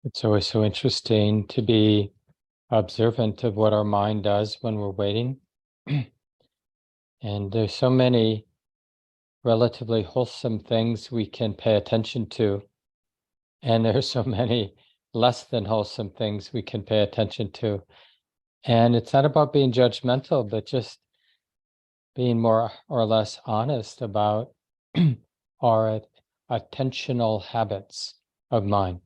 It's always so interesting to be observant of what our mind does when we're waiting. And there's so many relatively wholesome things we can pay attention to. And there's so many less than wholesome things we can pay attention to. And it's not about being judgmental, but just being more or less honest about our attentional habits of mind.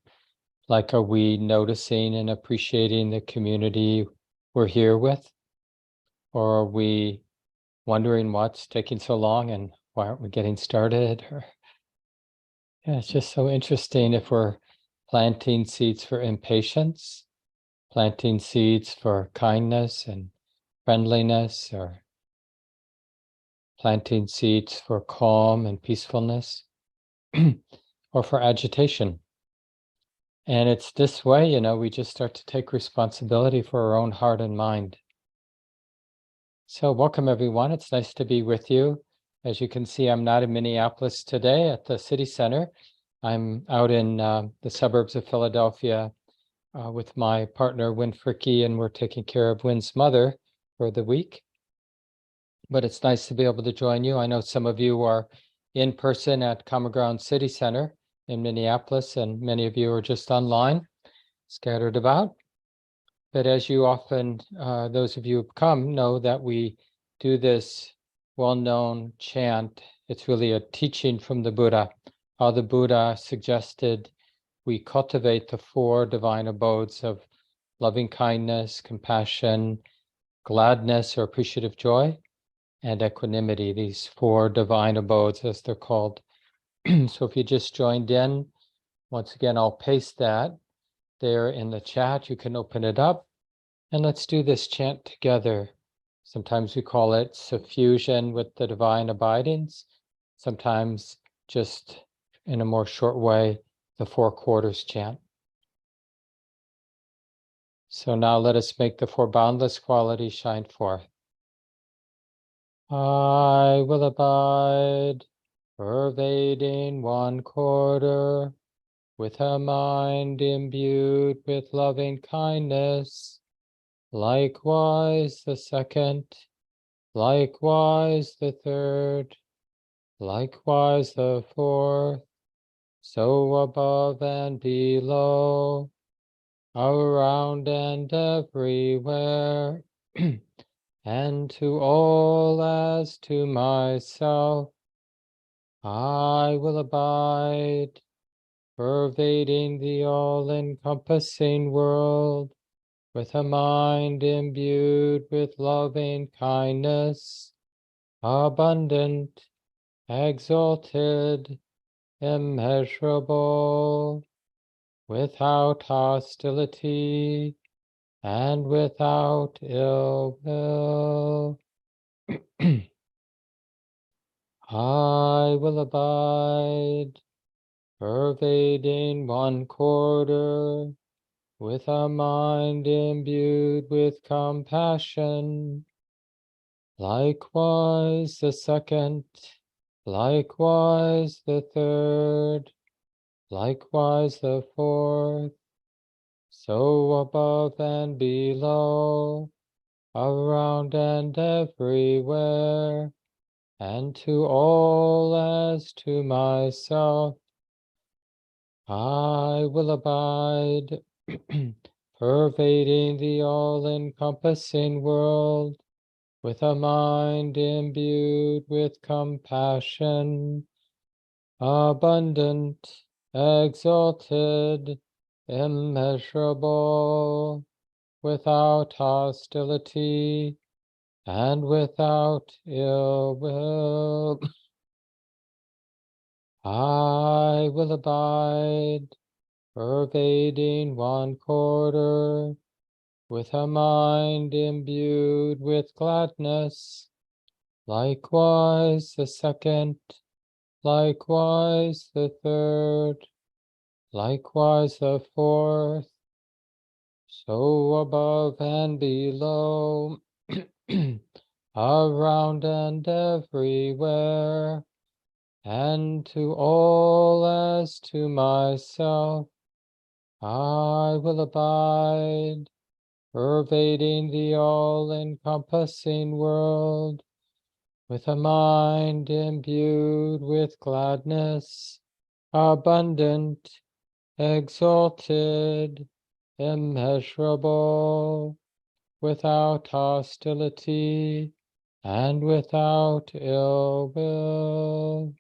Like, are we noticing and appreciating the community we're here with? Or are we wondering what's taking so long and why aren't we getting started? Or, yeah, it's just so interesting if we're planting seeds for impatience, planting seeds for kindness and friendliness, or planting seeds for calm and peacefulness, or for agitation. And it's this way, we just start to take responsibility for our own heart and mind. So welcome everyone. It's nice to be with you. As you can see, I'm not in Minneapolis today at the city center. I'm out in the suburbs of Philadelphia with my partner, Win Fricke, and we're taking care of Win's mother for the week. But it's nice to be able to join you. I know some of you are in person at Common Ground City Center in Minneapolis, and many of you are just online, scattered about. But as you often, those of you who've come know that we do this well-known chant. It's really a teaching from the Buddha, how the Buddha suggested we cultivate the four divine abodes of loving kindness, compassion, gladness or appreciative joy, and equanimity, these four divine abodes as they're called. So if you just joined in, once again, I'll paste that there in the chat. You can open it up. And let's do this chant together. Sometimes we call it suffusion with the divine abidings. Sometimes just in a more short way, the 4 quarters chant. So now let us make the 4 boundless qualities shine forth. I will abide, pervading 1 quarter, with a mind imbued with loving kindness. Likewise the 2nd, likewise the 3rd, likewise the 4th, so above and below, around and everywhere, and to all as to myself, I will abide, pervading the all-encompassing world, with a mind imbued with loving kindness, abundant, exalted, immeasurable, without hostility, and without ill will. I will abide, pervading 1 quarter, with a mind imbued with compassion. Likewise the 2nd, likewise the 3rd, likewise the 4th, so above and below, around and everywhere, and to all as to myself, I will abide, pervading the all-encompassing world, with a mind imbued with compassion, abundant, exalted, immeasurable, without hostility, and without ill will. I will abide, pervading 1 quarter, with a mind imbued with gladness. Likewise the 2nd, likewise the 3rd, likewise the 4th, so above and below, around and everywhere, and to all as to myself, I will abide, pervading the all-encompassing world, with a mind imbued with gladness, abundant, exalted, immeasurable, without hostility and without ill will.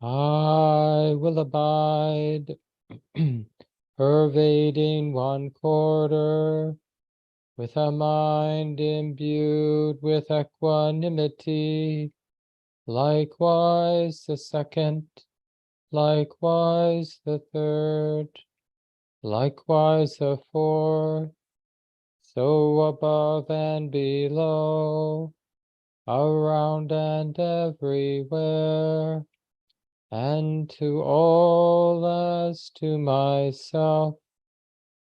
I will abide, pervading one quarter, with a mind imbued with equanimity, likewise the second, likewise the third, likewise the fourth, so above and below, around and everywhere, and to all as to myself,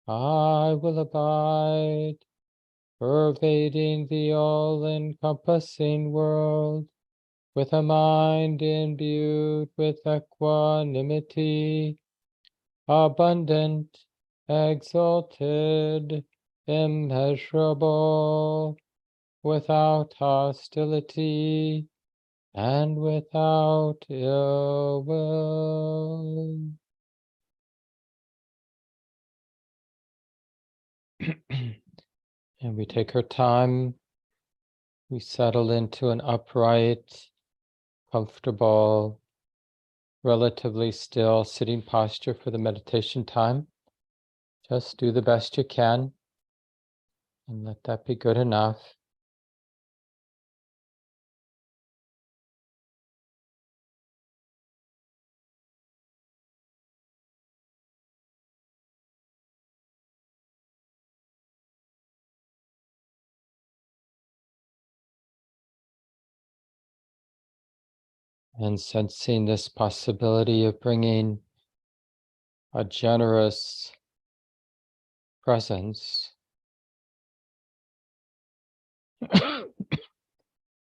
I will abide, pervading the all-encompassing world, with a mind imbued with equanimity, abundant, exalted, immeasurable, without hostility and without ill will. And we take our time, we settle into an upright, comfortable, relatively still sitting posture for the meditation time. Just do the best you can and let that be good enough. And sensing this possibility of bringing a generous presence to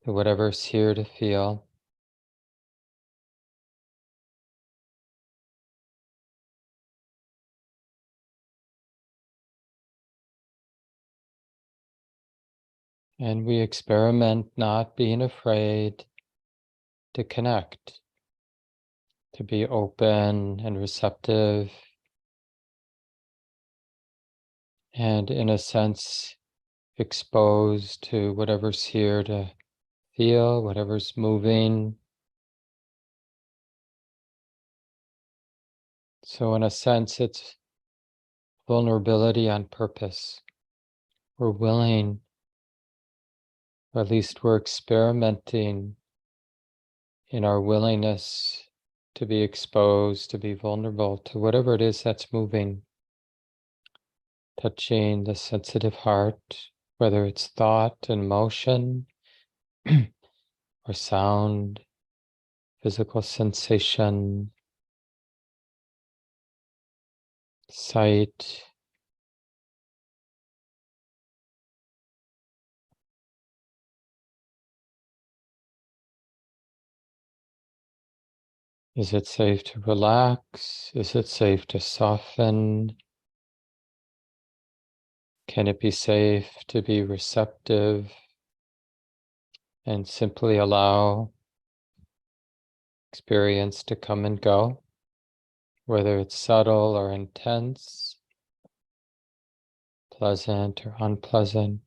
whatever's here to feel. And we experiment not being afraid to connect, to be open and receptive, and in a sense exposed to whatever's here to feel, whatever's moving. So in a sense, it's vulnerability on purpose. We're willing, or at least we're experimenting in our willingness to be exposed, to be vulnerable to whatever it is that's moving, touching the sensitive heart, whether it's thought and emotion, or sound, physical sensation, sight. Is it safe to relax? Is it safe to soften? Can it be safe to be receptive and simply allow experience to come and go, whether it's subtle or intense, pleasant or unpleasant?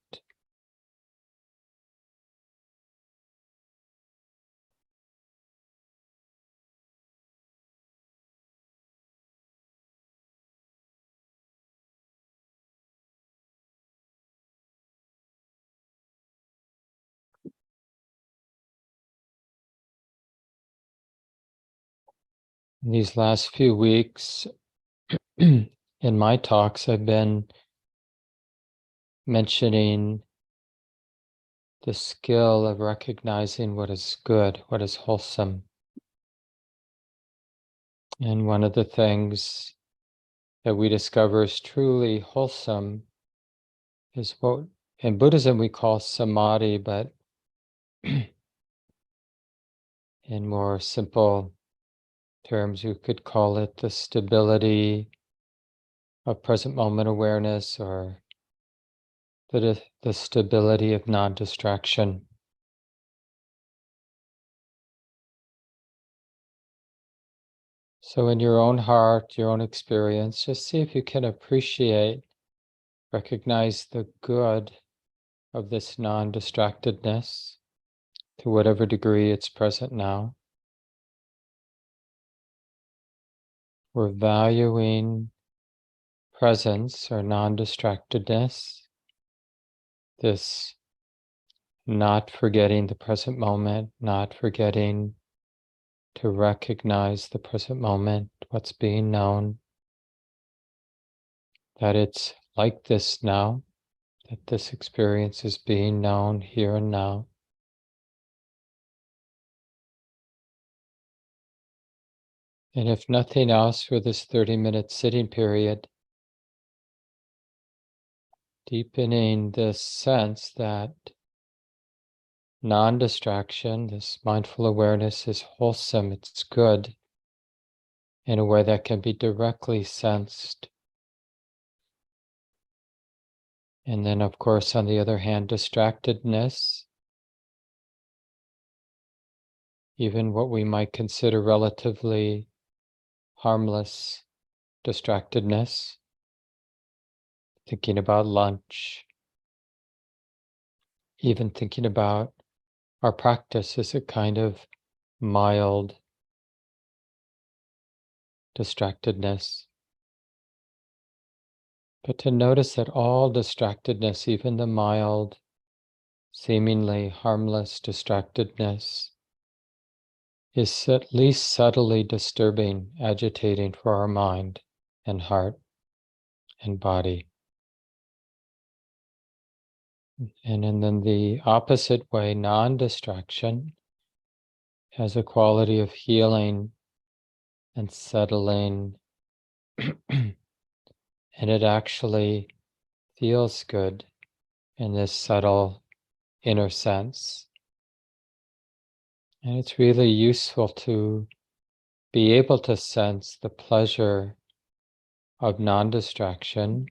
In these last few weeks, in my talks, I've been mentioning the skill of recognizing what is good, what is wholesome. And one of the things that we discover is truly wholesome is what in Buddhism we call samadhi, but in more simple terms, you could call it the stability of present moment awareness, or the stability of non-distraction. So in your own heart, your own experience, just see if you can appreciate, recognize the good of this non-distractedness to whatever degree it's present now. We're valuing presence or non-distractedness, this not forgetting the present moment, not forgetting to recognize the present moment, what's being known, that it's like this now, that this experience is being known here and now. And if nothing else, for this 30-minute sitting period, deepening this sense that non-distraction, this mindful awareness, is wholesome, it's good, in a way that can be directly sensed. And then, of course, on the other hand, distractedness, even what we might consider relatively harmless distractedness, thinking about lunch, even thinking about our practice is a kind of mild distractedness. But to notice that all distractedness, even the mild, seemingly harmless distractedness, is at least subtly disturbing, agitating for our mind and heart and body. And then the opposite way, non-distraction, has a quality of healing and settling, and it actually feels good in this subtle inner sense. And it's really useful to be able to sense the pleasure of non-distraction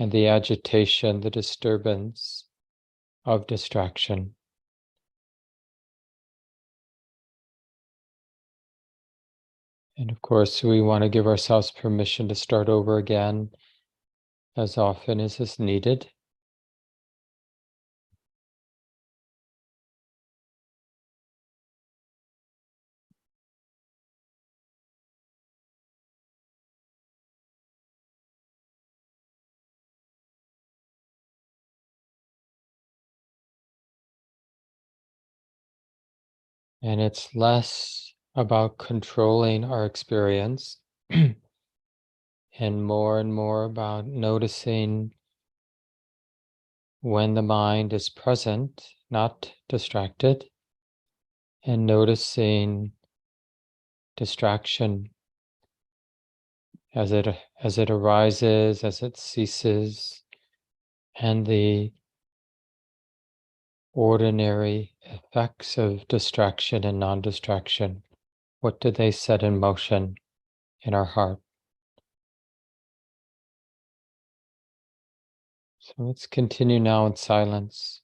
and the agitation, the disturbance of distraction. And of course, we want to give ourselves permission to start over again as often as is needed. And it's less about controlling our experience and more about noticing when the mind is present, not distracted, and noticing distraction as it arises, as it ceases, and the ordinary effects of distraction and non-distraction. What do they set in motion in our heart? So let's continue now in silence.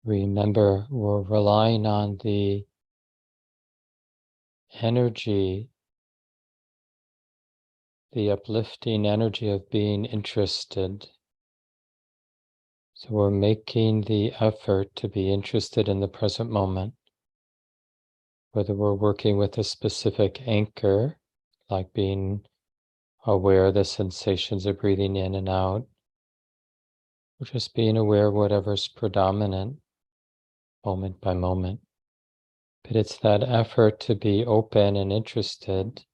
Remember, we're relying on the energy, the uplifting energy of being interested. So we're making the effort to be interested in the present moment, whether we're working with a specific anchor, like being aware of the sensations of breathing in and out, or just being aware of whatever's predominant moment by moment. But it's that effort to be open and interested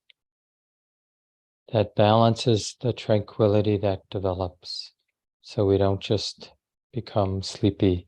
that balances the tranquility that develops, so we don't just become sleepy.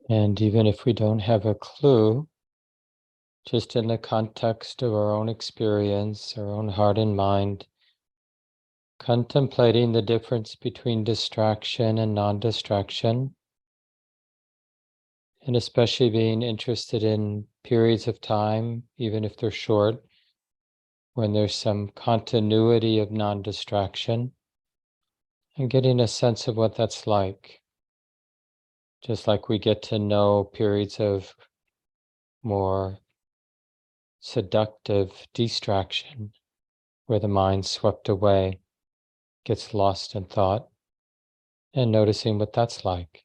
And even if we don't have a clue, just in the context of our own experience, our own heart and mind, contemplating the difference between distraction and non-distraction, and especially being interested in periods of time, even if they're short, when there's some continuity of non-distraction, and getting a sense of what that's like. Just like we get to know periods of more seductive distraction, where the mind swept away, gets lost in thought, and noticing what that's like.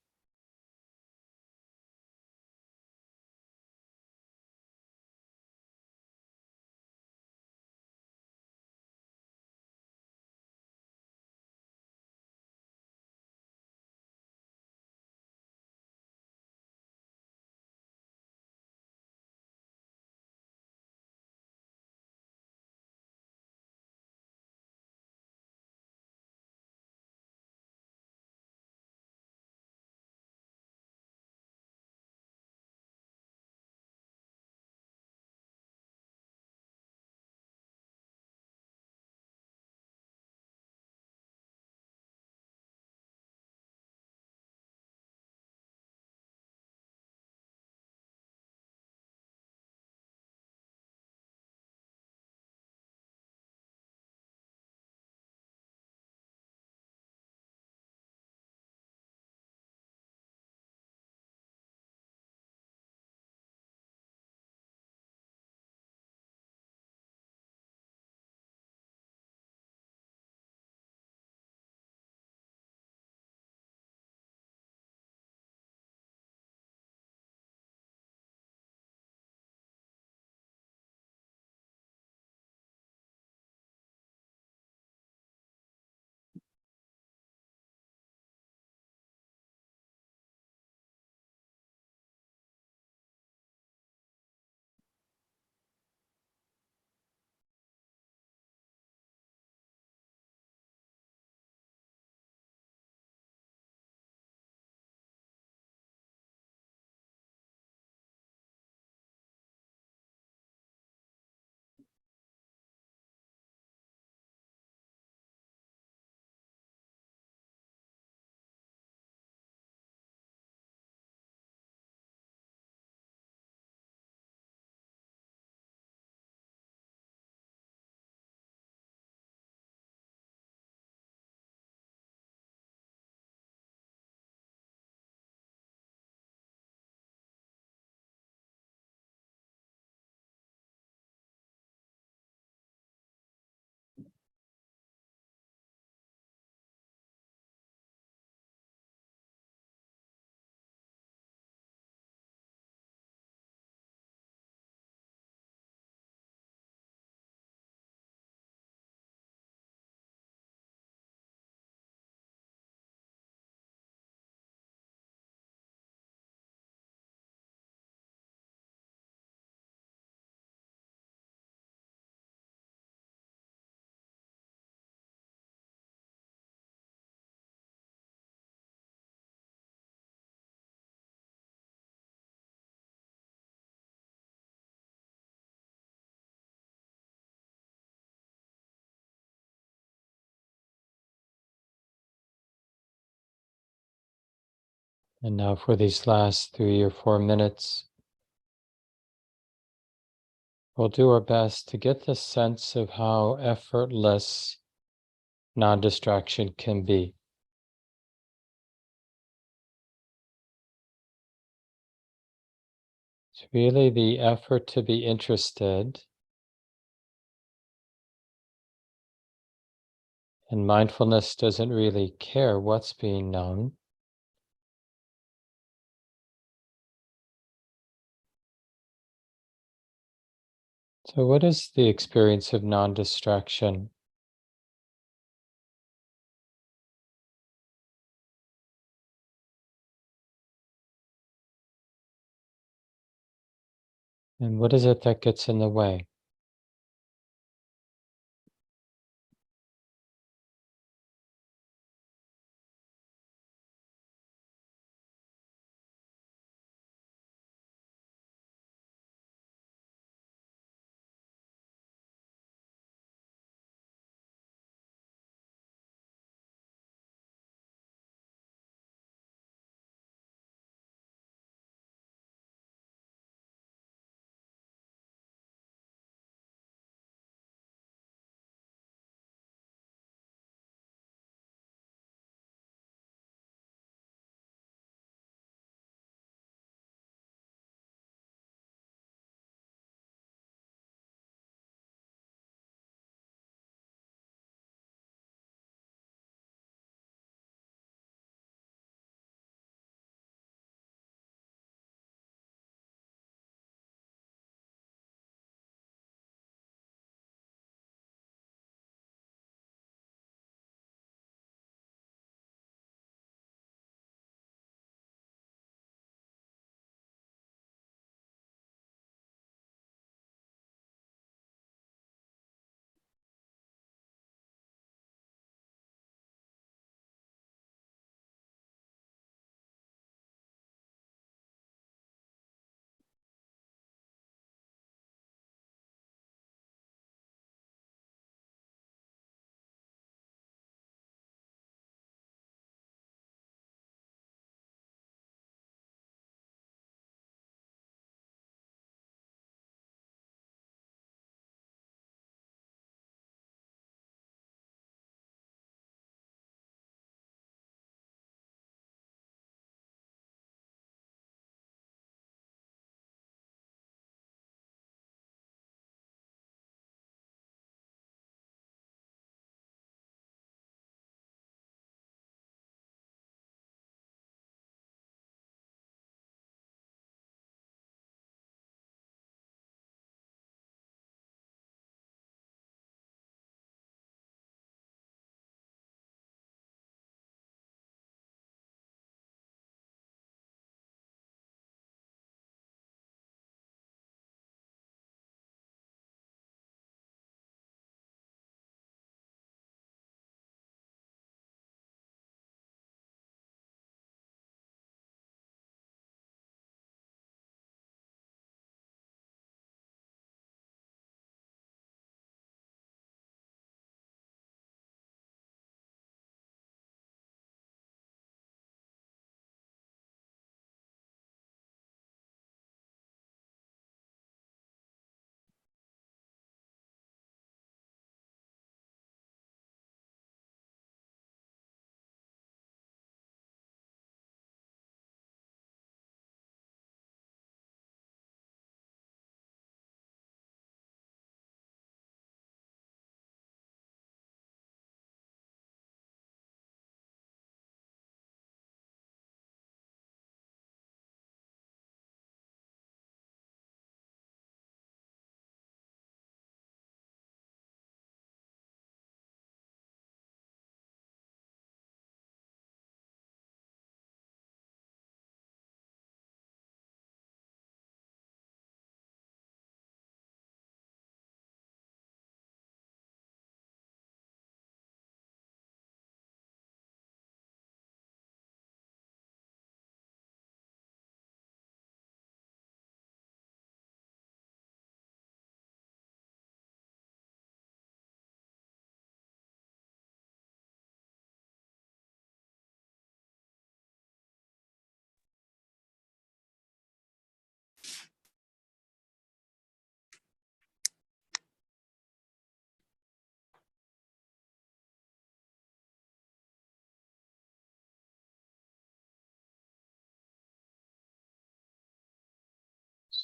And now for these last 3 or 4 minutes, we'll do our best to get the sense of how effortless non-distraction can be. It's really the effort to be interested, and mindfulness doesn't really care what's being known. So what is the experience of non-distraction? And what is it that gets in the way?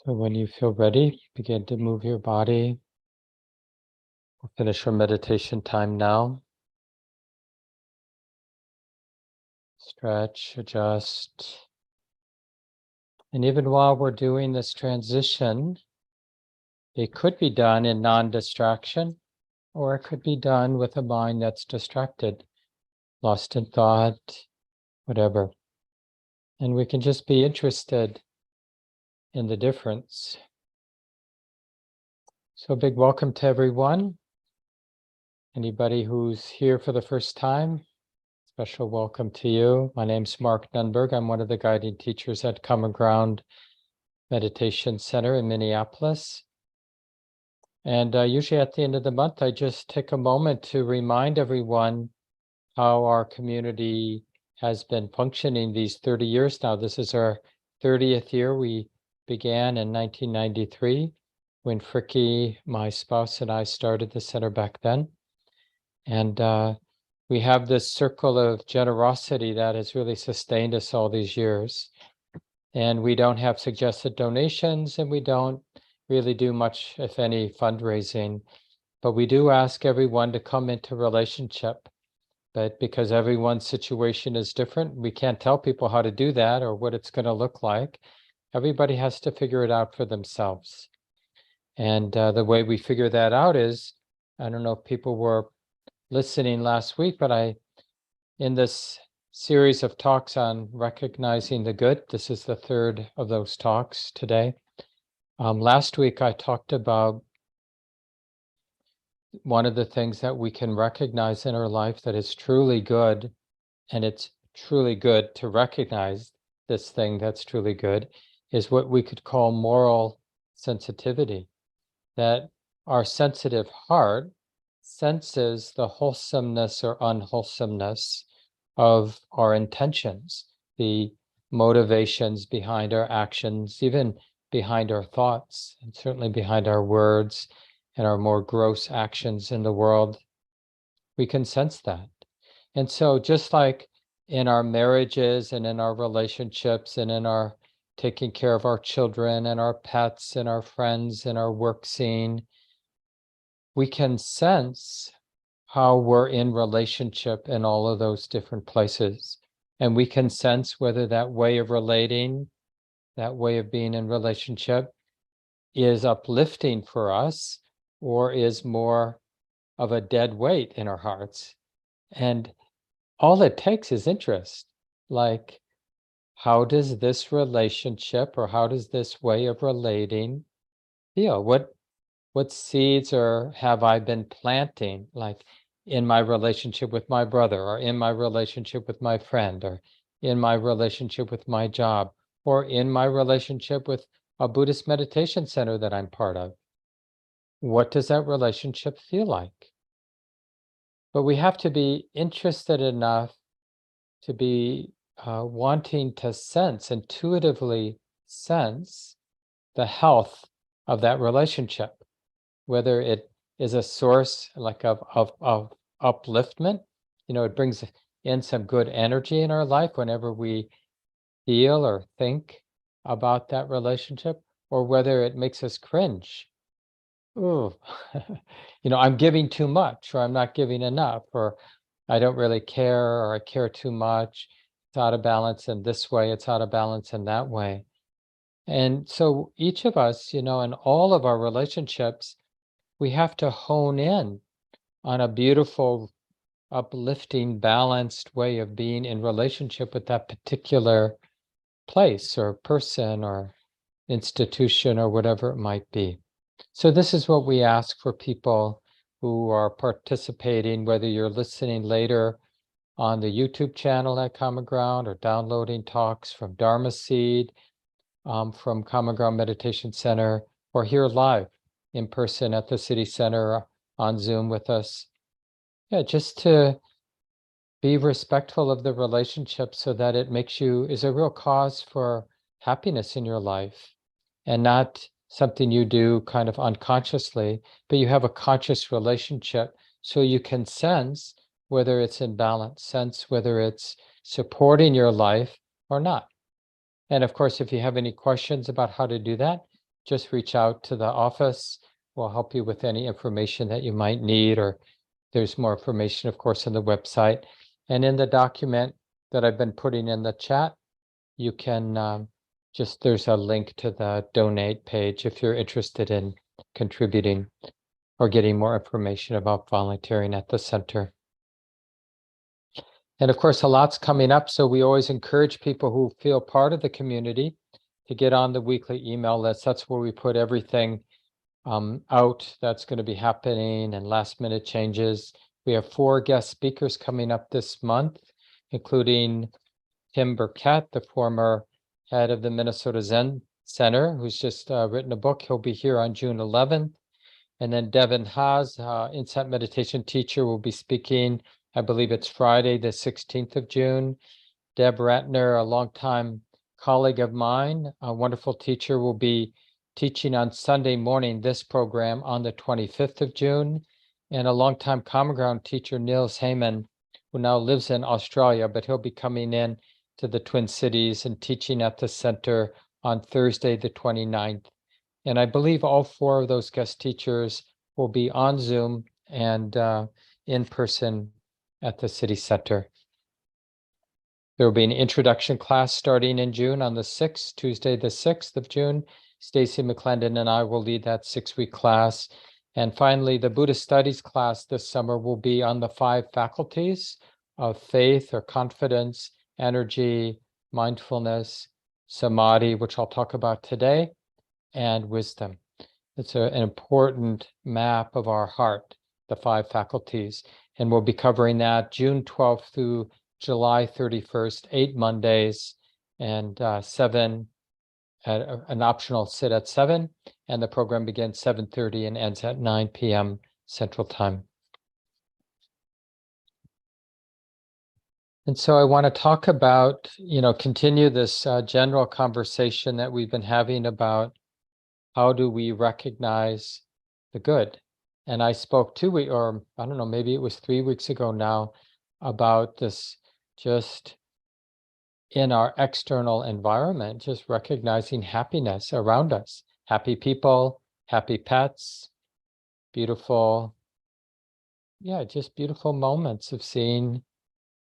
So when you feel ready, begin to move your body. We'll finish our meditation time now. Stretch, adjust. And even while we're doing this transition, it could be done in non-distraction, or it could be done with a mind that's distracted, lost in thought, whatever. And we can just be interested in the difference. So a big welcome to everyone. Anybody who's here for the first time, special welcome to you. My name's Mark Nunberg. I'm one of the guiding teachers at Common Ground Meditation Center in Minneapolis. And usually at the end of the month, I just take a moment to remind everyone how our community has been functioning these 30 years now. This is our 30th year. We began in 1993 when Fricke, my spouse, and I started the center back then. And we have this circle of generosity that has really sustained us all these years. And we don't have suggested donations, and we don't really do much, if any, fundraising. But we do ask everyone to come into relationship. But because everyone's situation is different, we can't tell people how to do that or what it's going to look like. Everybody has to figure it out for themselves. And the way we figure that out is, I don't know if people were listening last week, but in this series of talks on recognizing the good, this is the third of those talks today. Last week, I talked about one of the things that we can recognize in our life that is truly good, and it's truly good to recognize this thing that's truly good, is what we could call moral sensitivity. That our sensitive heart senses the wholesomeness or unwholesomeness of our intentions, the motivations behind our actions, even behind our thoughts, and certainly behind our words and our more gross actions in the world. We can sense that. And so just like in our marriages and in our relationships and in our taking care of our children and our pets and our friends and our work scene, we can sense how we're in relationship in all of those different places. And we can sense whether that way of relating, that way of being in relationship is uplifting for us or is more of a dead weight in our hearts. And all it takes is interest. Like, how does this relationship or how does this way of relating feel? What seeds or have I been planting, like in my relationship with my brother, or in my relationship with my friend, or in my relationship with my job, or in my relationship with a Buddhist meditation center that I'm part of? What does that relationship feel like? But we have to be interested enough to be wanting to sense, intuitively sense the health of that relationship, whether it is a source like of upliftment. It brings in some good energy in our life whenever we feel or think about that relationship, or whether it makes us cringe. Ooh, I'm giving too much, or I'm not giving enough, or I don't really care, or I care too much. It's out of balance in this way, it's out of balance in that way. And so each of us, in all of our relationships, we have to hone in on a beautiful, uplifting, balanced way of being in relationship with that particular place or person or institution or whatever it might be. So this is what we ask for people who are participating, whether you're listening later on the YouTube channel at Common Ground or downloading talks from Dharma Seed, from Common Ground Meditation Center, or here live in person at the City Center on Zoom with us. Yeah, just to be respectful of the relationship so that it is a real cause for happiness in your life, and not something you do kind of unconsciously, but you have a conscious relationship so you can sense whether it's in balance, sense whether it's supporting your life or not. And of course, if you have any questions about how to do that, just reach out to the office. We'll help you with any information that you might need, or there's more information, of course, on the website. And in the document that I've been putting in the chat, you can there's a link to the donate page if you're interested in contributing or getting more information about volunteering at the center. And of course, a lot's coming up, so we always encourage people who feel part of the community to get on the weekly email list. That's where we put everything out that's going to be happening and last minute changes. We have 4 guest speakers coming up this month, including Tim Burkett, the former head of the Minnesota Zen Center, who's just written a book. He'll be here on June 11th. And then Devin Haas, Insight Meditation teacher, will be speaking, I believe it's Friday, the 16th of June. Deb Ratner, a longtime colleague of mine, a wonderful teacher, will be teaching on Sunday morning this program on the 25th of June. And a longtime Common Ground teacher, Niels Heyman, who now lives in Australia, but he'll be coming in to the Twin Cities and teaching at the center on Thursday, the 29th. And I believe all 4 of those guest teachers will be on Zoom and in person at the city center. There will be an introduction class starting in June on the 6th, Tuesday, the 6th of June. Stacy McClendon and I will lead that 6-week class. And finally, the Buddhist Studies class this summer will be on the 5 faculties of faith or confidence, energy, mindfulness, samadhi, which I'll talk about today, and wisdom. It's an important map of our heart, the 5 faculties. And we'll be covering that June 12th through July 31st, 8 Mondays, and 7 at an optional sit at 7. And the program begins 7:30 and ends at 9 p.m. Central Time. And so I want to talk about, continue this general conversation that we've been having about how do we recognize the good? And I spoke 2 weeks, or I don't know, maybe it was 3 weeks ago now, about this just in our external environment, just recognizing happiness around us. Happy people, happy pets, beautiful, just beautiful moments of seeing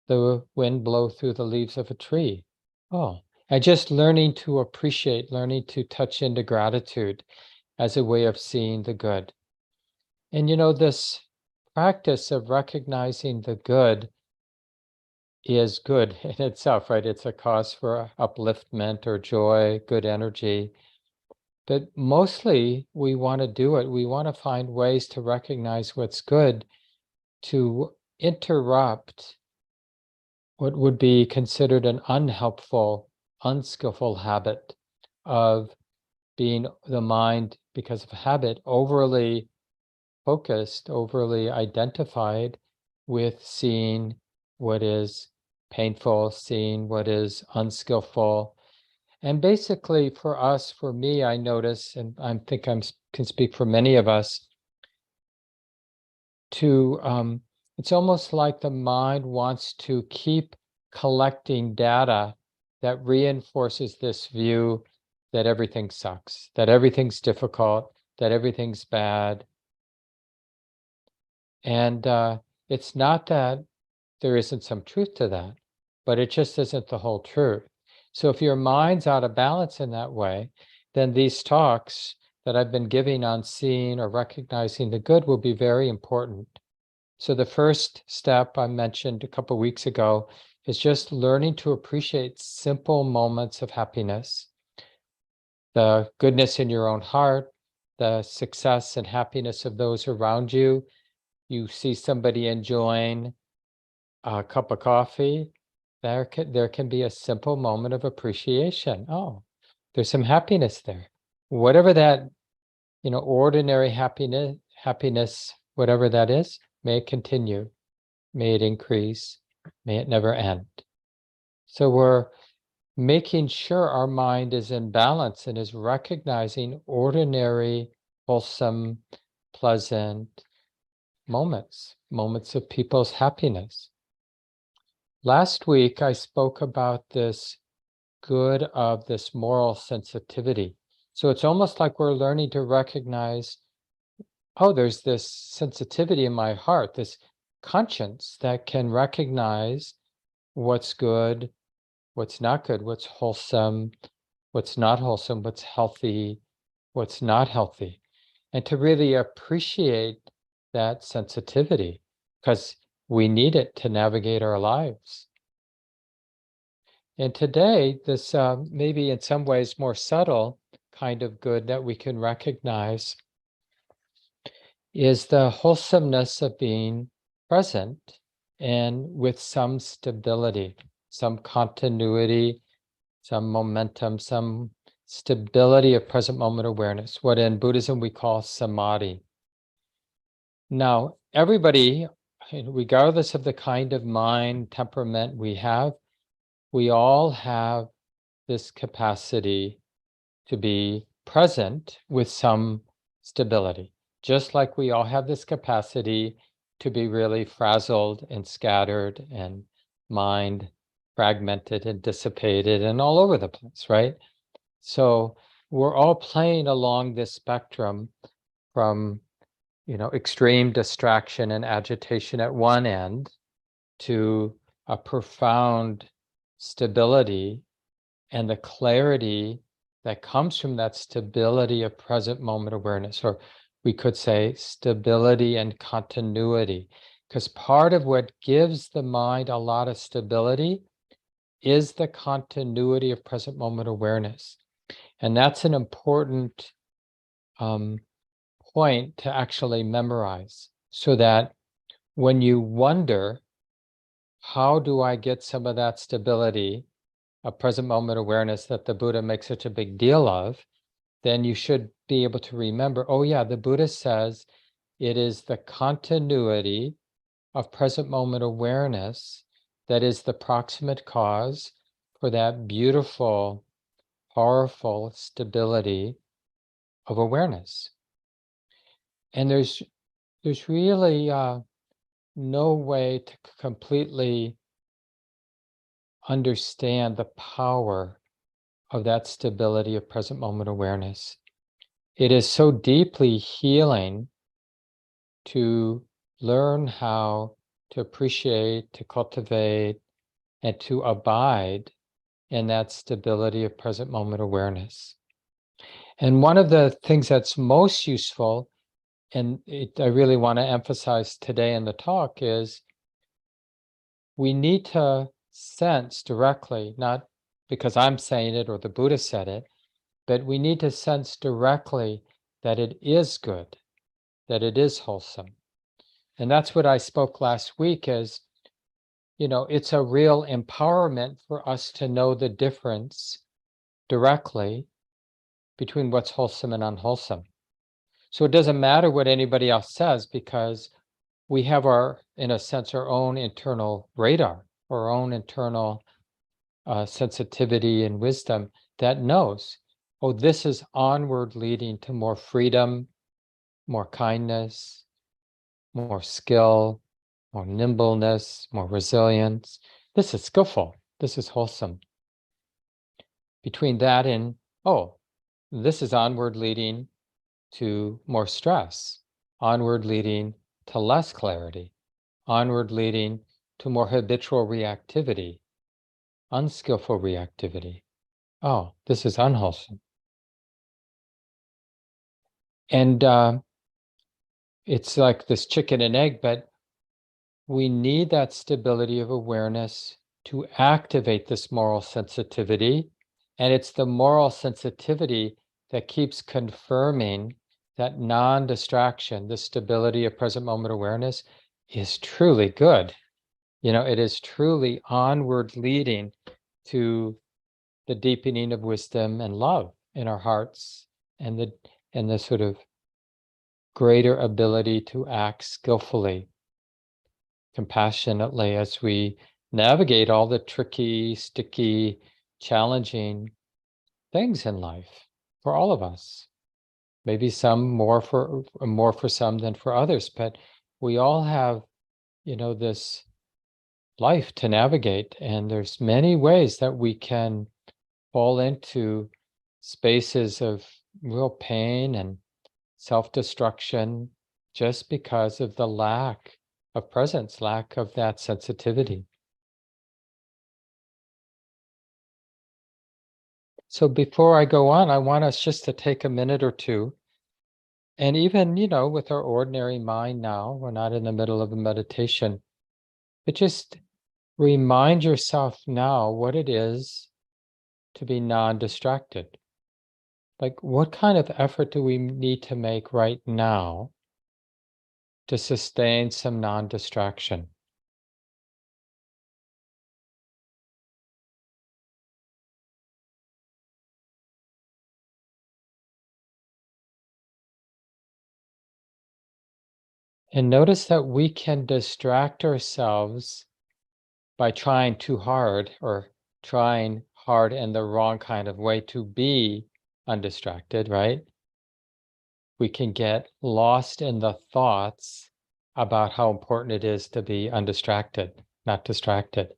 the wind blow through the leaves of a tree. And just learning to appreciate, learning to touch into gratitude as a way of seeing the good. And this practice of recognizing the good is good in itself, right? It's a cause for upliftment or joy, good energy. But mostly we want to do it. We want to find ways to recognize what's good, to interrupt what would be considered an unhelpful, unskillful habit of being the mind, because of habit, overly focused, overly identified with seeing what is painful, seeing what is unskillful. And basically for us, for me, I notice, and I think I can speak for many of us, it's almost like the mind wants to keep collecting data that reinforces this view that everything sucks, that everything's difficult, that everything's bad. And it's not that there isn't some truth to that, but it just isn't the whole truth. So if your mind's out of balance in that way, then these talks that I've been giving on seeing or recognizing the good will be very important. So the first step I mentioned a couple of weeks ago is just learning to appreciate simple moments of happiness, the goodness in your own heart, the success and happiness of those around you. You see somebody enjoying a cup of coffee, there can be a simple moment of appreciation. Oh, there's some happiness there. Whatever that, ordinary happiness, whatever that is, may it continue, may it increase, may it never end. So we're making sure our mind is in balance and is recognizing ordinary, wholesome, pleasant moments of people's happiness. Last week, I spoke about this good of this moral sensitivity. So it's almost like we're learning to recognize, oh, there's this sensitivity in my heart, this conscience that can recognize what's good, what's not good, what's wholesome, what's not wholesome, what's healthy, what's not healthy, and to really appreciate that sensitivity, because we need it to navigate our lives. And today, this maybe in some ways more subtle kind of good that we can recognize is the wholesomeness of being present and with some stability, some continuity, some momentum, some stability of present moment awareness, what in Buddhism we call samadhi. Now, everybody, regardless of the kind of mind, temperament we have, we all have this capacity to be present with some stability, just like we all have this capacity to be really frazzled and scattered and mind fragmented and dissipated and all over the place, right? So we're all playing along this spectrum from, extreme distraction and agitation at one end to a profound stability and the clarity that comes from that stability of present moment awareness, or we could say stability and continuity, because part of what gives the mind a lot of stability is the continuity of present moment awareness. And that's an important point to actually memorize, so that when you wonder, how do I get some of that stability, a present moment awareness that the Buddha makes such a big deal of, then you should be able to remember, oh yeah, the Buddha says it is the continuity of present moment awareness that is the proximate cause for that beautiful, powerful stability of awareness. And there's really no way to completely understand the power of that stability of present moment awareness. It is so deeply healing to learn how to appreciate, to cultivate, and to abide in that stability of present moment awareness. And one of the things that's most useful, and I really want to emphasize today in the talk, is we need to sense directly, not because I'm saying it or the Buddha said it, but we need to sense directly that it is good, that it is wholesome. And that's what I spoke last week is, it's a real empowerment for us to know the difference directly between what's wholesome and unwholesome. So it doesn't matter what anybody else says, because we have in a sense, our own internal radar, our own internal sensitivity and wisdom that knows, oh, this is onward leading to more freedom, more kindness, more skill, more nimbleness, more resilience. This is skillful. This is wholesome. Between that and, oh, this is onward leading to more stress, onward leading to less clarity, onward leading to more habitual reactivity, unskillful reactivity. Oh, this is unwholesome. And it's like this chicken and egg, but we need that stability of awareness to activate this moral sensitivity. And it's the moral sensitivity that keeps confirming that non-distraction, the stability of present moment awareness, is truly good. It is truly onward leading to the deepening of wisdom and love in our hearts, and the sort of greater ability to act skillfully, compassionately, as we navigate all the tricky, sticky, challenging things in life for all of us. Maybe some more for some than for others, but we all have, this life to navigate, and there's many ways that we can fall into spaces of real pain and self-destruction just because of the lack of presence, lack of that sensitivity. So before I go on, I want us just to take a minute or two, and even, with our ordinary mind now, we're not in the middle of a meditation, but just remind yourself now what it is to be non-distracted. Like, what kind of effort do we need to make right now to sustain some non-distraction? And notice that we can distract ourselves by trying too hard or trying hard in the wrong kind of way to be undistracted, right? We can get lost in the thoughts about how important it is to be undistracted, not distracted.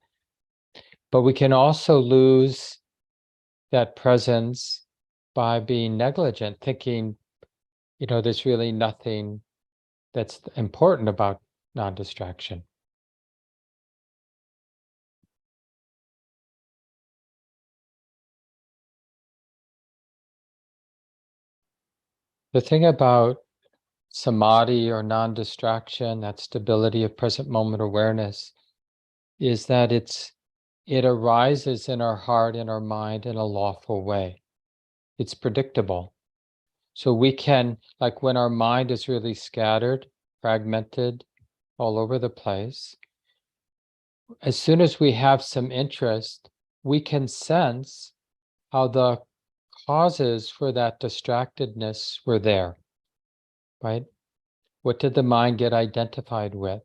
But we can also lose that presence by being negligent, thinking, there's really nothing that's important about non-distraction. The thing about samadhi or non-distraction, that stability of present moment awareness, is that it arises in our heart and our mind in a lawful way. It's predictable. So we can, like when our mind is really scattered, fragmented, all over the place, as soon as we have some interest, we can sense how the causes for that distractedness were there, right? What did the mind get identified with?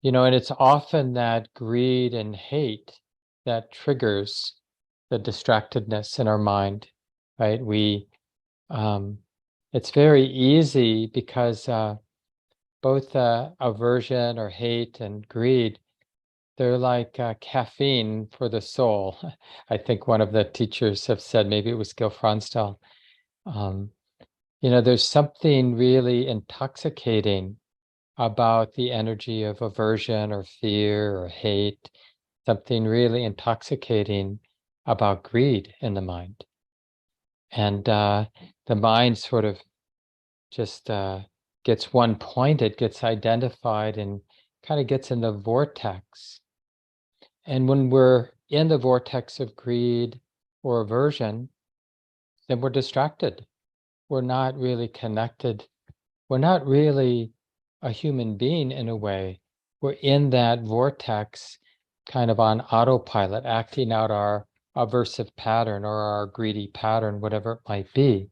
And it's often that greed and hate that triggers the distractedness in our mind, right? It's very easy because both aversion or hate and greed, they're like caffeine for the soul. I think one of the teachers have said, maybe it was Gil Fronsdal, um, there's something really intoxicating about the energy of aversion or fear or hate, something really intoxicating about greed in the mind. And the mind sort of just gets one pointed, gets identified, and kind of gets in the vortex. And when we're in the vortex of greed or aversion, then we're distracted. We're not really connected. We're not really a human being in a way. We're in that vortex kind of on autopilot, acting out our aversive pattern or our greedy pattern, whatever it might be.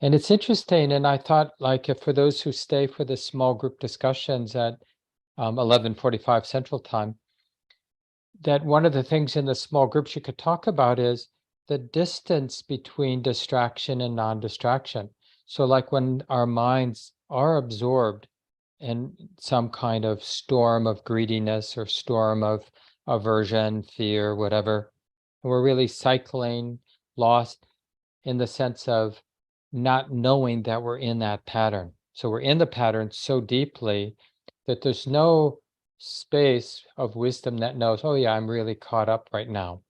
And it's interesting, and I thought, like, if for those who stay for the small group discussions at 11:45 Central Time, that one of the things in the small groups you could talk about is the distance between distraction and non-distraction. So like when our minds are absorbed in some kind of storm of greediness or storm of aversion, fear, whatever, and we're really cycling, lost in the sense of not knowing that we're in that pattern. So we're in the pattern so deeply that there's no space of wisdom that knows, oh yeah, I'm really caught up right now.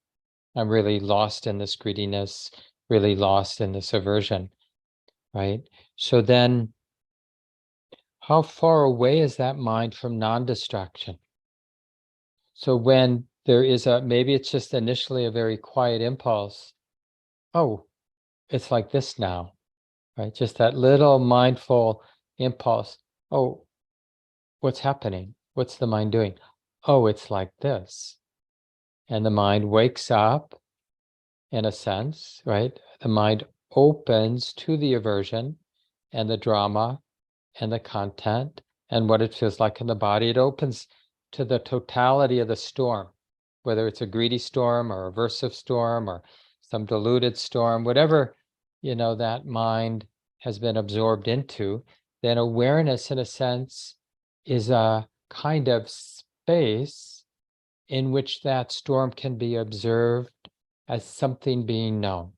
I'm really lost in this greediness, really lost in this aversion, right? So then how far away is that mind from non-distraction? So when there is maybe it's just initially a very quiet impulse, oh, it's like this now, right? Just that little mindful impulse. Oh, what's happening? What's the mind doing? Oh, it's like this. And the mind wakes up in a sense, right? The mind opens to the aversion and the drama and the content and what it feels like in the body. It opens to the totality of the storm, whether it's a greedy storm or a aversive storm or some diluted storm, whatever, that mind has been absorbed into, then awareness, in a sense, is a kind of space in which that storm can be observed as something being known.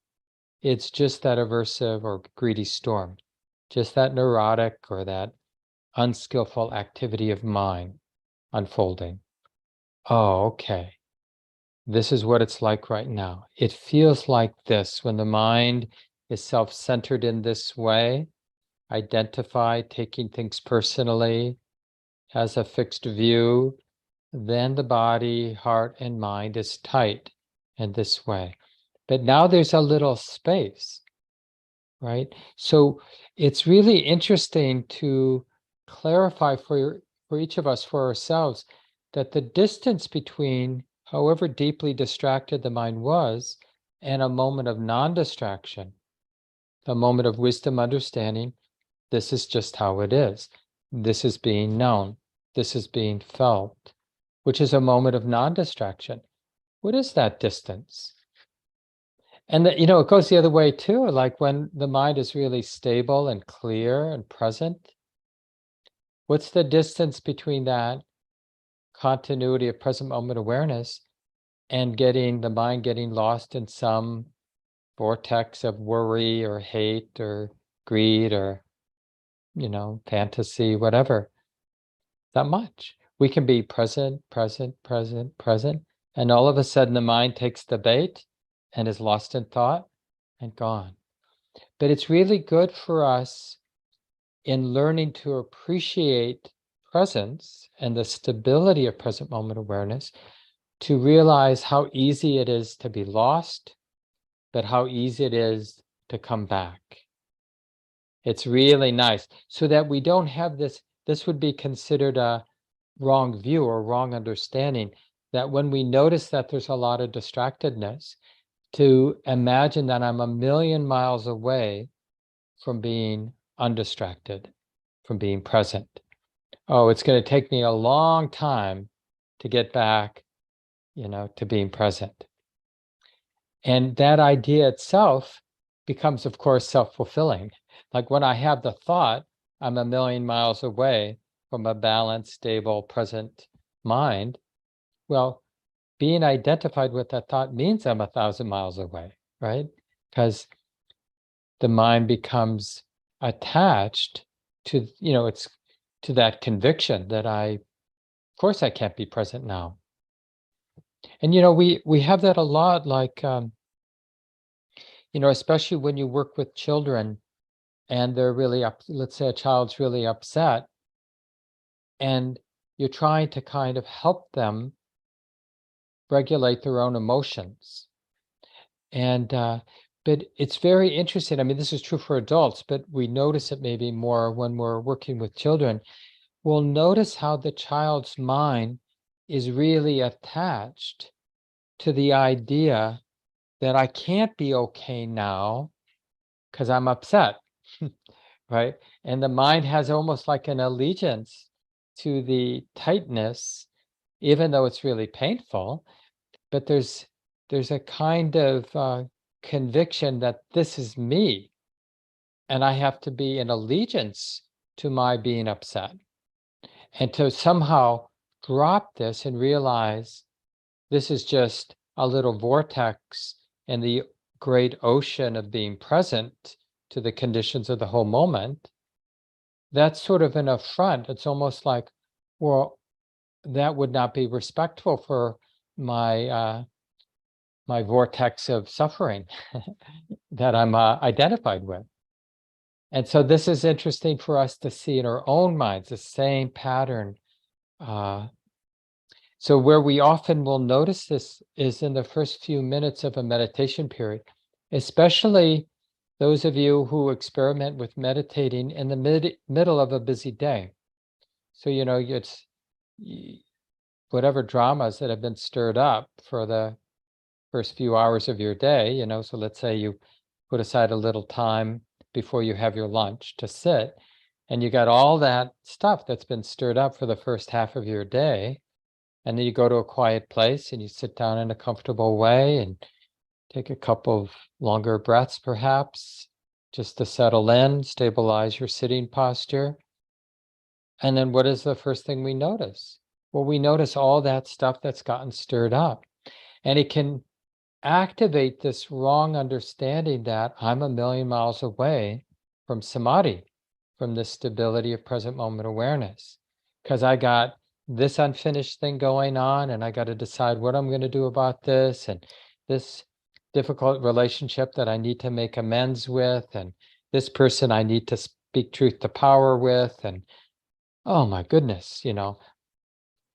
It's just that aversive or greedy storm, just that neurotic or that unskillful activity of mind unfolding. Oh, okay. This is what it's like right now. It feels like this when the mind is self-centered in this way, identified, taking things personally, has a fixed view, then the body, heart, and mind is tight in this way. But now there's a little space, right? So it's really interesting to clarify for each of us, for ourselves, that the distance between however deeply distracted the mind was and a moment of non-distraction, the moment of wisdom understanding, this is just how it is. This is being known. This is being felt, which is a moment of non-distraction. What is that distance? And that, it goes the other way too, like when the mind is really stable and clear and present. What's the distance between that continuity of present moment awareness and the mind getting lost in some vortex of worry or hate or greed or, fantasy, whatever? That much. We can be present, present, present, present, and all of a sudden the mind takes the bait and is lost in thought and gone. But it's really good for us in learning to appreciate presence and the stability of present moment awareness to realize how easy it is to be lost, but how easy it is to come back. It's really nice so that we don't have this would be considered a wrong view or wrong understanding, that when we notice that there's a lot of distractedness, to imagine that I'm a million miles away from being undistracted, from being present. Oh, it's going to take me a long time to get back, to being present. And that idea itself becomes, of course, self-fulfilling. Like when I have the thought, I'm a million miles away from a balanced, stable, present mind. Well, being identified with that thought means I'm 1,000 miles away, right? Because the mind becomes attached to, it's to that conviction that of course I can't be present now. And, we have that a lot, like, especially when you work with children and they're really let's say a child's really upset and you're trying to kind of help them regulate their own emotions. And, but it's very interesting. I mean, this is true for adults, but we notice it maybe more when we're working with children. We'll notice how the child's mind is really attached to the idea that I can't be okay now because I'm upset, right? And the mind has almost like an allegiance to the tightness, even though it's really painful, but there's a kind of conviction that this is me and I have to be in allegiance to my being upset, and to somehow drop this and realize this is just a little vortex in the great ocean of being present to the conditions of the whole moment. That's sort of an affront. It's almost like, well, that would not be respectful for my my vortex of suffering that I'm identified with. And so this is interesting for us to see in our own minds, the same pattern. So where we often will notice this is in the first few minutes of a meditation period, especially those of you who experiment with meditating in the middle of a busy day. So, it's whatever dramas that have been stirred up for the first few hours of your day, so let's say you put aside a little time before you have your lunch to sit, and you got all that stuff that's been stirred up for the first half of your day, and then you go to a quiet place and you sit down in a comfortable way and take a couple of longer breaths, perhaps, just to settle in, stabilize your sitting posture. And then what is the first thing we notice? Well, we notice all that stuff that's gotten stirred up. And it can activate this wrong understanding that I'm a million miles away from samadhi, from the stability of present moment awareness, because I got this unfinished thing going on and I got to decide what I'm going to do about this, and this difficult relationship that I need to make amends with, and this person I need to speak truth to power with, and oh my goodness,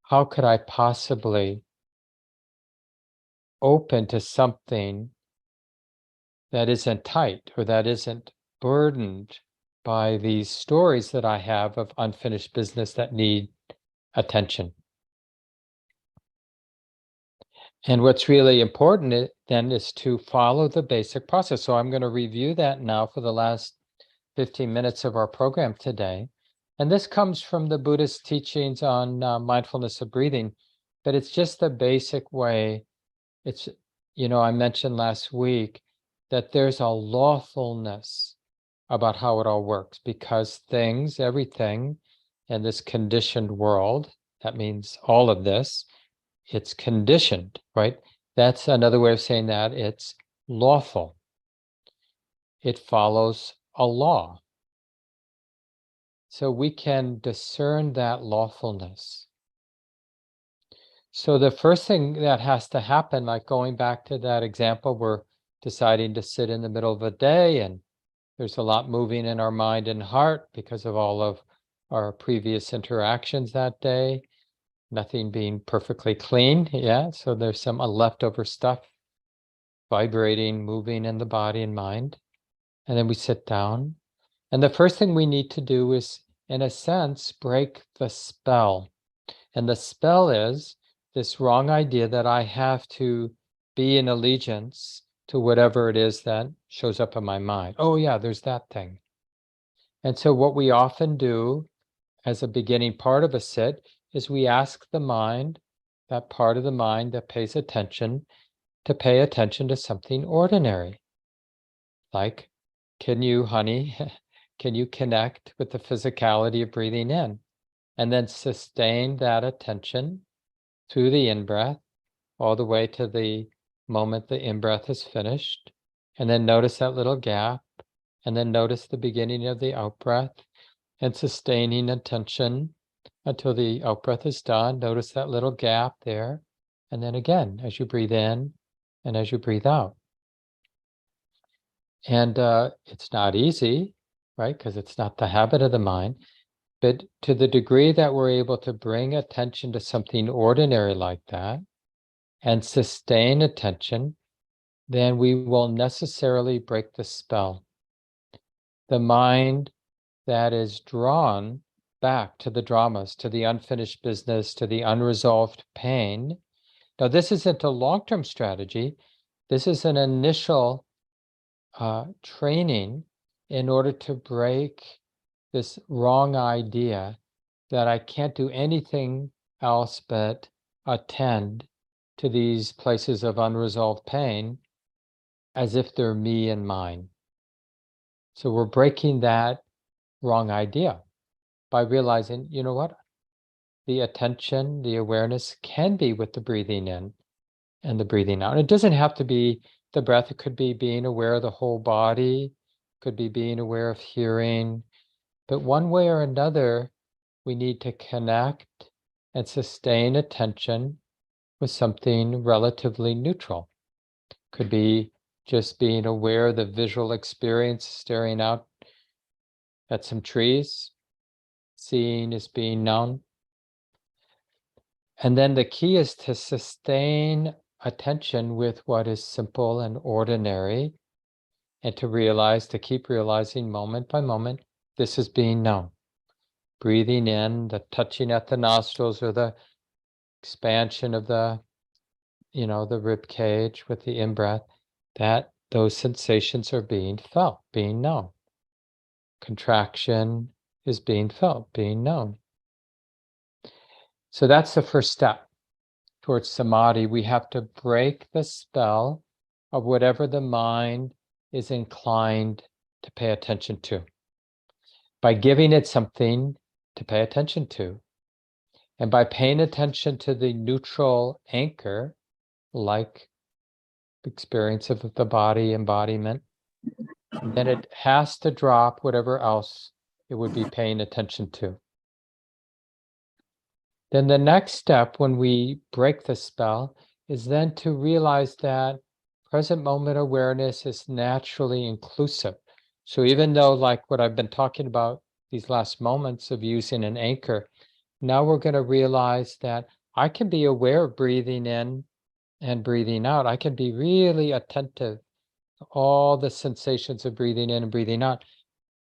how could I possibly open to something that isn't tight or that isn't burdened by these stories that I have of unfinished business that need attention? And what's really important then is to follow the basic process. So I'm going to review that now for the last 15 minutes of our program today. And this comes from the Buddhist teachings on mindfulness of breathing, but it's just the basic way. It's, I mentioned last week that there's a lawfulness about how it all works, because everything in this conditioned world, that means all of this, it's conditioned, right? That's another way of saying that it's lawful. It follows a law. So we can discern that lawfulness. So the first thing that has to happen, like going back to that example, we're deciding to sit in the middle of a day and there's a lot moving in our mind and heart because of all of our previous interactions that day, nothing being perfectly clean. Yeah, so there's some leftover stuff vibrating, moving in the body and mind. And then we sit down. And the first thing we need to do is, in a sense, break the spell. And the spell is this wrong idea that I have to be in allegiance to whatever it is that shows up in my mind. Oh yeah, there's that thing. And so what we often do as a beginning part of a sit is we ask the mind, that part of the mind that pays attention, to pay attention to something ordinary. Like, can you, honey, can you connect with the physicality of breathing in? And then sustain that attention through the in-breath all the way to the moment the in-breath is finished. And then notice that little gap. And then notice the beginning of the out-breath and sustaining attention until the out-breath is done. Notice that little gap there. And then again, as you breathe in and as you breathe out. And it's not easy, right? Because it's not the habit of the mind. But to the degree that we're able to bring attention to something ordinary like that and sustain attention, then we will necessarily break the spell. The mind that is drawn back to the dramas, to the unfinished business, to the unresolved pain. Now, this isn't a long-term strategy. This is an initial training in order to break this wrong idea that I can't do anything else but attend to these places of unresolved pain as if they're me and mine. So we're breaking that wrong idea by realizing, you know what? The attention, the awareness can be with the breathing in and the breathing out. It doesn't have to be the breath. It could be being aware of the whole body, could be being aware of hearing. But one way or another, we need to connect and sustain attention with something relatively neutral. Could be just being aware of the visual experience, staring out at some trees, seeing is being known. And then the key is to sustain attention with what is simple and ordinary, and to keep realizing moment by moment, this is being known. Breathing in, the touching at the nostrils or the expansion of the rib cage with the in-breath, that those sensations are being felt, being known. Contraction is being felt, being known. So that's the first step towards samadhi. We have to break the spell of whatever the mind is inclined to pay attention to by giving it something to pay attention to. And by paying attention to the neutral anchor, like experience of the body, embodiment. And then it has to drop whatever else it would be paying attention to. Then the next step when we break the spell is then to realize that present moment awareness is naturally inclusive. So even though, like what I've been talking about these last moments of using an anchor, now we're going to realize that I can be aware of breathing in and breathing out. I can be really attentive to all the sensations of breathing in and breathing out,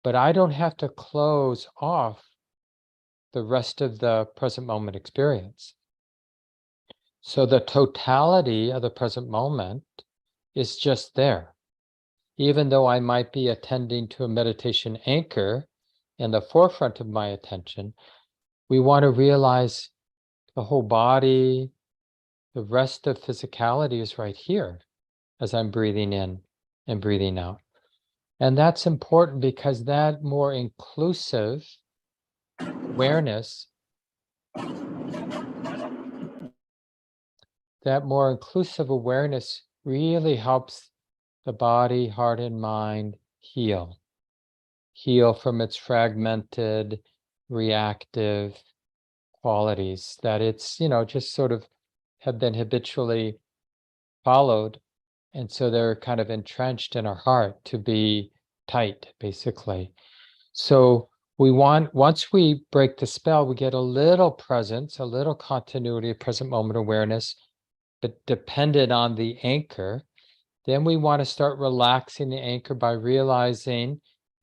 but I don't have to close off the rest of the present moment experience. So the totality of the present moment is just there. Even though I might be attending to a meditation anchor in the forefront of my attention, we want to realize the whole body, the rest of physicality is right here as I'm breathing in and breathing out. And that's important because that more inclusive awareness, really helps the body, heart, and mind heal from its fragmented, reactive qualities that it's, just sort of have been habitually followed. And so they're kind of entrenched in our heart to be tight, basically. So once we break the spell, we get a little presence, a little continuity of present moment awareness, but dependent on the anchor. Then we want to start relaxing the anchor by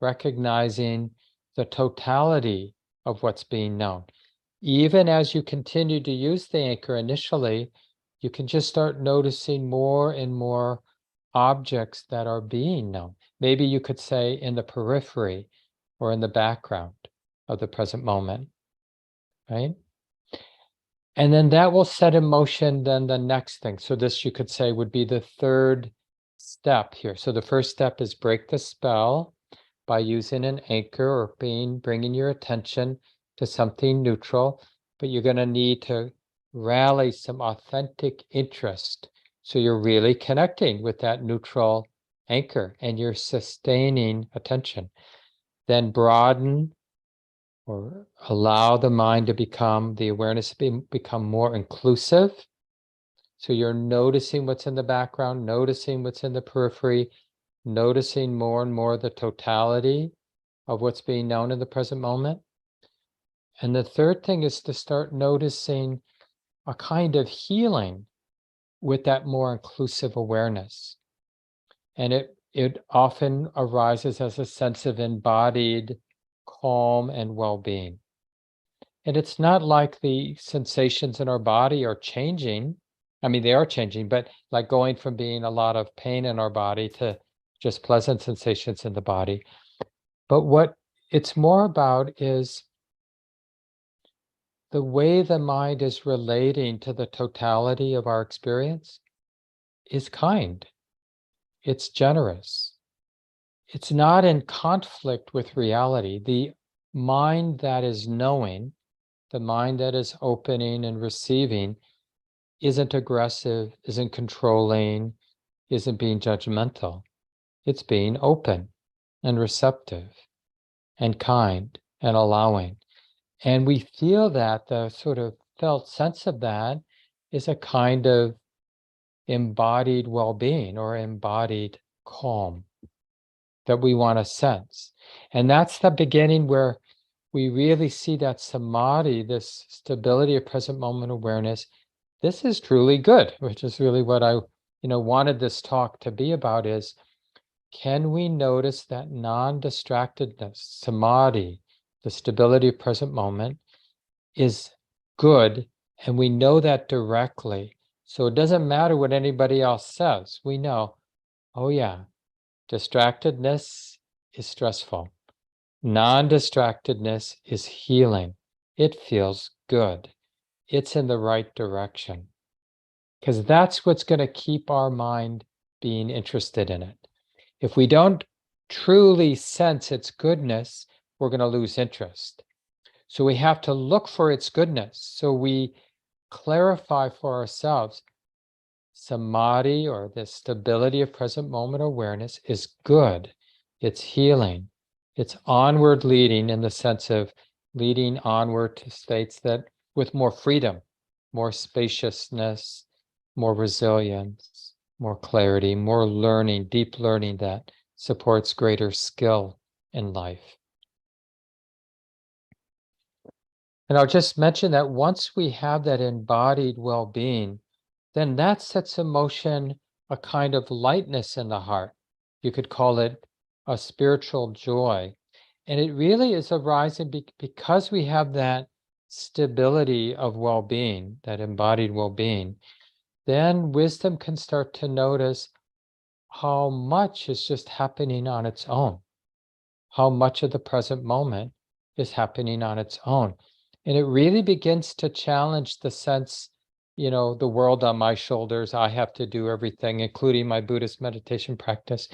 recognizing the totality of what's being known. Even as you continue to use the anchor initially, you can just start noticing more and more objects that are being known. Maybe you could say in the periphery or in the background of the present moment, right? And then that will set in motion then the next thing. So this, you could say, would be the third step here. So the first step is break the spell by using an anchor or bringing your attention to something neutral, but you're going to need to rally some authentic interest. So you're really connecting with that neutral anchor and you're sustaining attention. Then broaden or allow the mind to the awareness to become more inclusive. So you're noticing what's in the background, noticing what's in the periphery, noticing more and more the totality of what's being known in the present moment. And the third thing is to start noticing a kind of healing with that more inclusive awareness. And it often arises as a sense of embodied calm and well-being. And it's not like the sensations in our body are changing. I mean, they are changing, but like going from being a lot of pain in our body to just pleasant sensations in the body. But what it's more about is the way the mind is relating to the totality of our experience is kind. It's generous. It's not in conflict with reality. The mind that is knowing, the mind that is opening and receiving, isn't aggressive, isn't controlling, isn't being judgmental. It's being open and receptive and kind and allowing. And we feel that the sort of felt sense of that is a kind of embodied well-being or embodied calm that we want to sense. And that's the beginning where we really see that samadhi, this stability of present moment awareness. This is truly good, which is really what I wanted this talk to be about, is can we notice that non-distractedness, samadhi, the stability of present moment, is good, and we know that directly. So it doesn't matter what anybody else says. We know, oh yeah, distractedness is stressful. Non-distractedness is healing. It feels good. It's in the right direction. Because that's what's going to keep our mind being interested in it. If we don't truly sense its goodness, we're going to lose interest. So we have to look for its goodness. So we clarify for ourselves, Samadhi, or the stability of present moment awareness, is good. It's healing. It's onward leading, in the sense of leading onward to states that with more freedom, more spaciousness, more resilience, more clarity, more learning, deep learning that supports greater skill in life. And I'll just mention that once we have that embodied well-being, then that sets in motion a kind of lightness in the heart. You could call it a spiritual joy. And it really is arising because we have that stability of well-being, that embodied well-being. Then wisdom can start to notice how much is just happening on its own, how much of the present moment is happening on its own. And it really begins to challenge the sense, the world on my shoulders, I have to do everything, including my Buddhist meditation practice.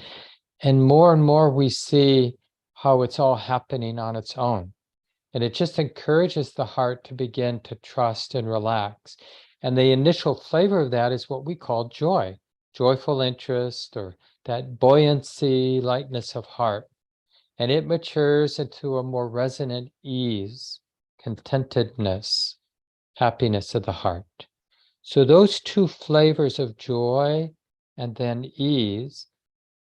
And more we see how it's all happening on its own. And it just encourages the heart to begin to trust and relax. And the initial flavor of that is what we call joy, joyful interest, or that buoyancy, lightness of heart. And it matures into a more resonant ease, contentedness, happiness of the heart. So those two flavors of joy and then ease,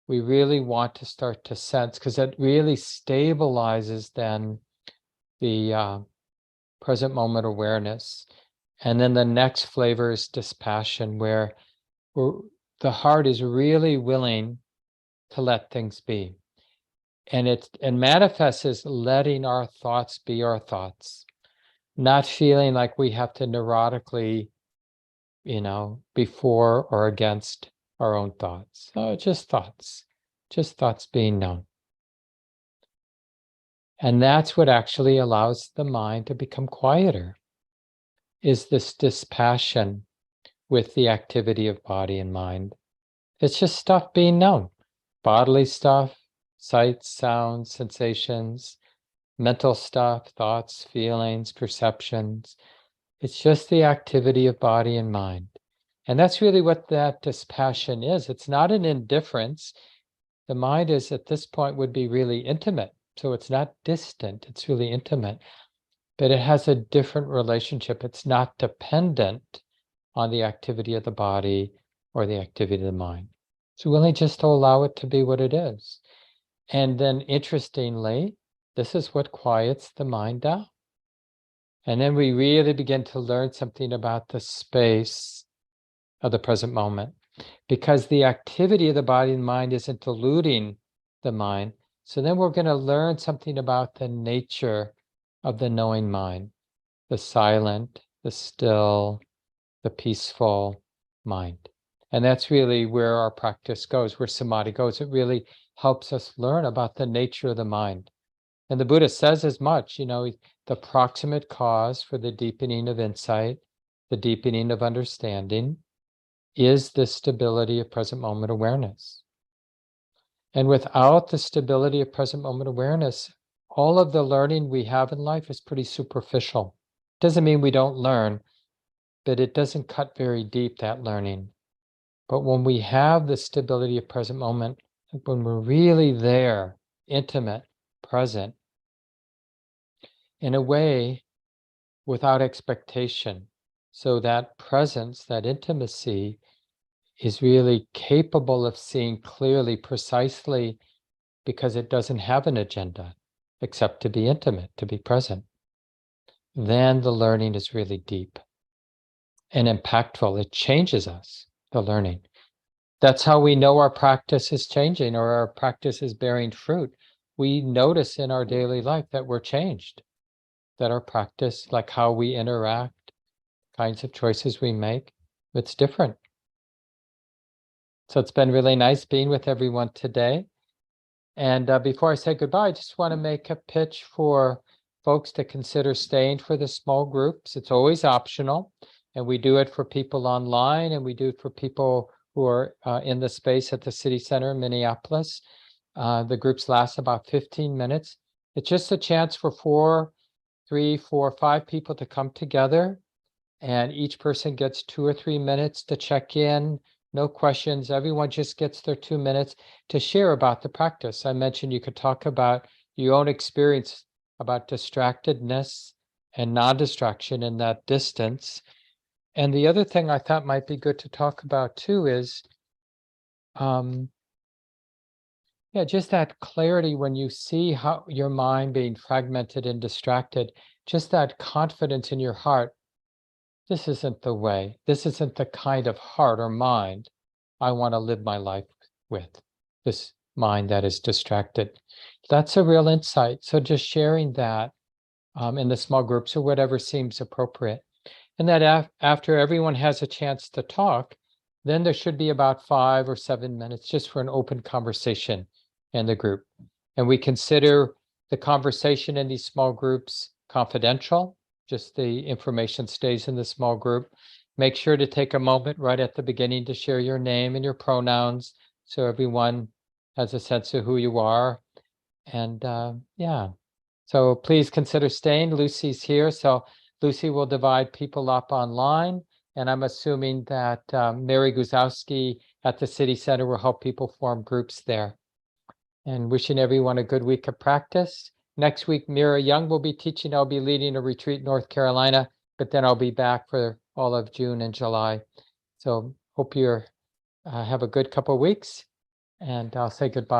we really want to start to sense, because it really stabilizes then the present moment awareness. And then the next flavor is dispassion, where the heart is really willing to let things be. And it manifests as letting our thoughts be our thoughts, not feeling like we have to neurotically, before or against our own thoughts. So just thoughts being known. And that's what actually allows the mind to become quieter, is this dispassion with the activity of body and mind. It's just stuff being known, bodily stuff, sights, sounds, sensations, mental stuff, thoughts, feelings, perceptions. It's just the activity of body and mind. And that's really what that dispassion is. It's not an indifference. The mind is, at this point, would be really intimate. So it's not distant, it's really intimate. But it has a different relationship. It's not dependent on the activity of the body or the activity of the mind. So willing just to allow it to be what it is. And then, interestingly, this is what quiets the mind down. And then we really begin to learn something about the space of the present moment, because the activity of the body and mind isn't eluding the mind. So then we're going to learn something about the nature of the knowing mind, the silent, the still, the peaceful mind. And that's really where our practice goes, where samadhi goes. It really helps us learn about the nature of the mind. And the Buddha says as much, the proximate cause for the deepening of insight, the deepening of understanding, is the stability of present moment awareness. And without the stability of present moment awareness, all of the learning we have in life is pretty superficial. Doesn't mean we don't learn, but it doesn't cut very deep, that learning. But when we have the stability of present moment, when we're really there, intimate, present, in a way without expectation, so that presence, that intimacy, is really capable of seeing clearly, precisely, because it doesn't have an agenda except to be intimate, to be present. Then the learning is really deep and impactful. It changes us, the learning. That's how we know our practice is changing, or our practice is bearing fruit. We notice in our daily life that we're changed, that our practice, like how we interact, kinds of choices we make, it's different. So it's been really nice being with everyone today. And before I say goodbye, I just want to make a pitch for folks to consider staying for the small groups. It's always optional. And we do it for people online, and we do it for people who are in the space at the City Center in Minneapolis. The groups last about 15 minutes. It's just a chance for 3, 4, 5 people to come together and each person gets 2 or 3 minutes to check in. No questions. Everyone just gets their 2 minutes to share about the practice. I mentioned you could talk about your own experience about distractedness and non-distraction in that distance. And the other thing I thought might be good to talk about too is, yeah, just that clarity when you see how your mind being fragmented and distracted, just that confidence in your heart. This isn't the way. This isn't the kind of heart or mind I want to live my life with. This mind that is distracted. That's a real insight. So just sharing that in the small groups or whatever seems appropriate. And that after everyone has a chance to talk, then there should be about 5 or 7 minutes just for an open conversation in the group. And we consider the conversation in these small groups confidential. Just the information stays in the small group. Make sure to take a moment right at the beginning to share your name and your pronouns so everyone has a sense of who you are. And yeah, so please consider staying. Lucy's here, so Lucy will divide people up online. And I'm assuming that Mary Guzowski at the City Center will help people form groups there. And wishing everyone a good week of practice. Next week, Mira Young will be teaching. I'll be leading a retreat in North Carolina, but then I'll be back for all of June and July. So hope you have a good couple of weeks, and I'll say goodbye.